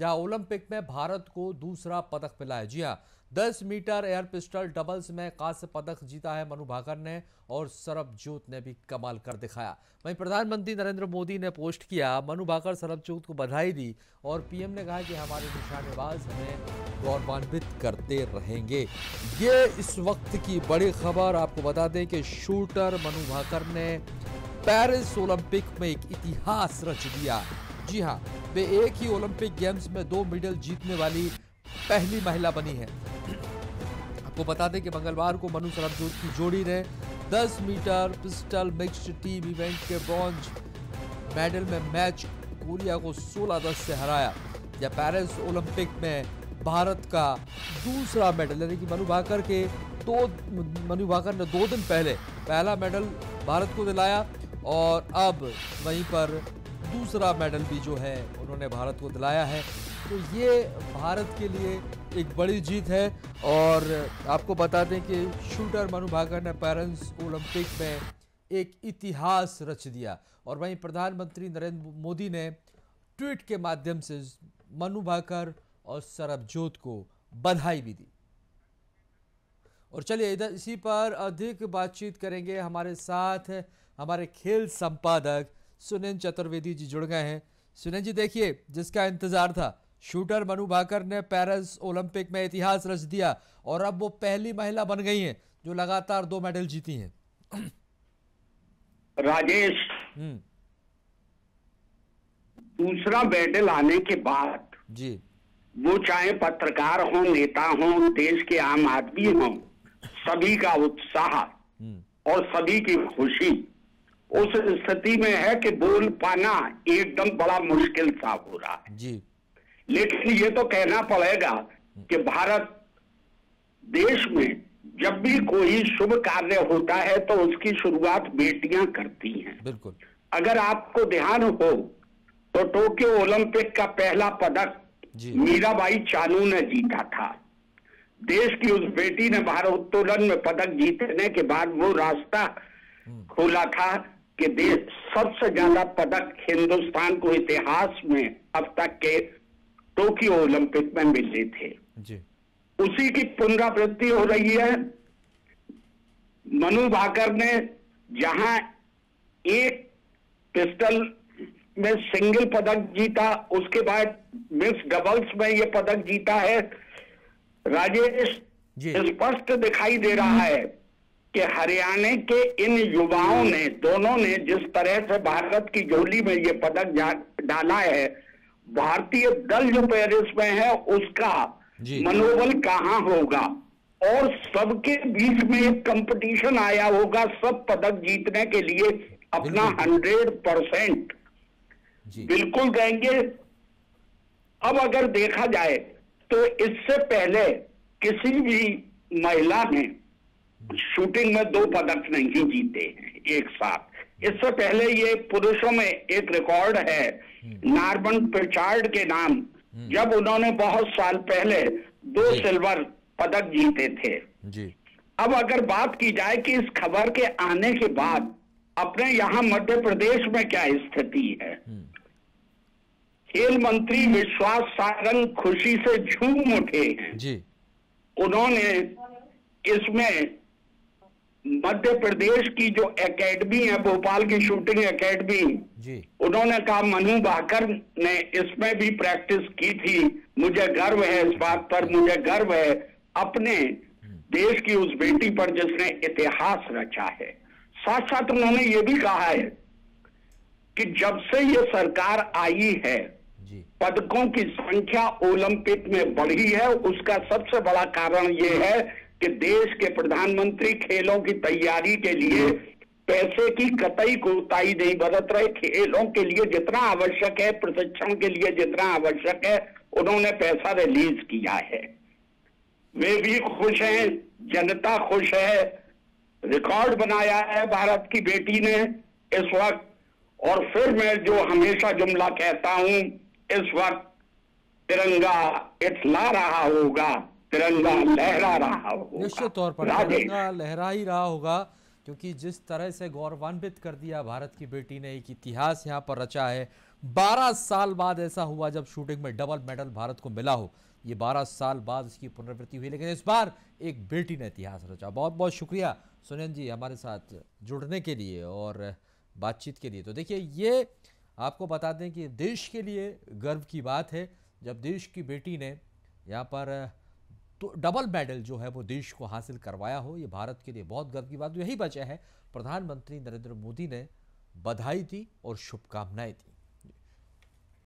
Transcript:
जहां ओलंपिक में भारत को दूसरा पदक मिला है। जी हां, 10 मीटर एयर पिस्टल डबल्स में कांस्य पदक जीता है मनु भाकर ने और सरबजोत ने भी कमाल कर दिखाया। वहीं प्रधानमंत्री नरेंद्र मोदी ने पोस्ट किया, मनु भाकर सरबजोत को बधाई दी और पीएम ने कहा कि हमारे निशानेबाज हमें गौरवान्वित करते रहेंगे। ये इस वक्त की बड़ी खबर। आपको बता दें कि शूटर मनु भाकर ने पेरिस ओलंपिक में एक इतिहास रच दिया। जी हां, वे एक ही ओलंपिक गेम्स में 2 मेडल जीतने वाली पहली महिला बनी है। आपको बता दें कि मंगलवार को मनु सरबजोत की जोड़ी ने 10 metre pistol mixed team event के ब्रॉन्ज मेडल में मैच कोरिया को 16-10 से हराया। यह पेरिस ओलंपिक में भारत का दूसरा मेडल, यानी कि मनु भाकर ने 2 दिन पहले पहला मेडल भारत को दिलाया और अब वहीं पर दूसरा मेडल भी जो है उन्होंने भारत को दिलाया है। तो ये भारत के लिए एक बड़ी जीत है। और आपको बता दें कि शूटर मनु भाकर ने पेरिस ओलंपिक में एक इतिहास रच दिया। और वहीं प्रधानमंत्री नरेंद्र मोदी ने ट्वीट के माध्यम से मनु भाकर और सरबजोत को बधाई भी दी। और चलिए इधर इसी पर अधिक बातचीत करेंगे। हमारे साथ हमारे खेल संपादक सुनील चतुर्वेदी जी जुड़ गए हैं। सुनील जी, देखिए, जिसका इंतजार था, शूटर मनु भाकर ने पेरिस ओलंपिक में इतिहास रच दिया और अब वो पहली महिला बन गई हैं जो लगातार 2 मेडल जीती हैं। राजेश, दूसरा मेडल आने के बाद जी, वो चाहे पत्रकार हो, नेता हो, देश के आम आदमी हो, सभी का उत्साह और सभी की खुशी उस स्थिति में है कि बोल पाना एकदम बड़ा मुश्किल सा हो रहा है जी। लेकिन ये तो कहना पड़ेगा कि भारत देश में जब भी कोई शुभ कार्य होता है तो उसकी शुरुआत बेटियां करती हैं। बिल्कुल। अगर आपको ध्यान हो तो टोक्यो ओलंपिक का पहला पदक मीराबाई चानू ने जीता था। देश की उस बेटी ने भारोत्तोलन में पदक जीतने के बाद वो रास्ता खोला था कि देश सबसे ज्यादा पदक हिंदुस्तान को इतिहास में अब तक के टोक्यो ओलंपिक में मिले थे जी। उसी की पुनरावृत्ति हो रही है। मनु भाकर ने जहां एक पिस्टल में सिंगल पदक जीता, उसके बाद मिक्स डबल्स में यह पदक जीता है। राजेश, स्पष्ट दिखाई दे रहा है कि हरियाणा के इन युवाओं ने, दोनों ने जिस तरह से भारत की झोली में ये पदक डाला है, भारतीय दल जो पेरिस में है उसका मनोबल कहां होगा और सबके बीच में एक कंपटीशन आया होगा सब पदक जीतने के लिए अपना 100% बिल्कुल देंगे। अब अगर देखा जाए तो इससे पहले किसी भी महिला ने शूटिंग में 2 पदक नहीं जीते हैं एक साथ। इससे पहले ये पुरुषों में एक रिकॉर्ड है नॉर्मन पिचार्ड के नाम, जब उन्होंने बहुत साल पहले 2 सिल्वर पदक जीते थे जी। अब अगर बात की जाए कि इस खबर के आने के बाद अपने यहाँ मध्य प्रदेश में क्या स्थिति है, खेल मंत्री विश्वास सारंग खुशी से झूम उठे हैं जी। उन्होंने इसमें मध्य प्रदेश की जो एकेडमी है, भोपाल की शूटिंग एकेडमी जी, उन्होंने कहा मनु भाकर ने इसमें भी प्रैक्टिस की थी, मुझे गर्व है इस बात पर, मुझे गर्व है अपने देश की उस बेटी पर जिसने इतिहास रचा है। साथ साथ उन्होंने ये भी कहा है कि जब से ये सरकार आई है पदकों की संख्या ओलंपिक में बढ़ी है। उसका सबसे बड़ा कारण ये है कि देश के प्रधानमंत्री खेलों की तैयारी के लिए पैसे की कतई कोताही नहीं बरत रहे। खेलों के लिए जितना आवश्यक है, प्रशिक्षण के लिए जितना आवश्यक है, उन्होंने पैसा रिलीज किया है। वे भी खुश हैं, जनता खुश है। रिकॉर्ड बनाया है भारत की बेटी ने इस वक्त। और फिर मैं जो हमेशा जुमला कहता हूं, इस वक्त तिरंगा इठला रहा होगा, तिरंगा लहरा रहा होगा। निश्चित तौर पर तिरंगा लहरा ही रहा होगा, क्योंकि जिस तरह से गौरवान्वित कर दिया भारत की बेटी ने, एक इतिहास यहाँ पर रचा है। 12 साल बाद ऐसा हुआ जब शूटिंग में डबल मेडल भारत को मिला हो। ये 12 साल बाद इसकी पुनरावृत्ति हुई, लेकिन इस बार एक बेटी ने इतिहास रचा। बहुत बहुत शुक्रिया सुनयन जी हमारे साथ जुड़ने के लिए और बातचीत के लिए। तो देखिए, ये आपको बता दें कि देश के लिए गर्व की बात है जब देश की बेटी ने यहाँ पर तो डबल मेडल जो है वो देश को हासिल करवाया हो। ये भारत के लिए बहुत गर्व की बात। यही वजह है प्रधानमंत्री नरेंद्र मोदी ने बधाई दी और शुभकामनाएं दी।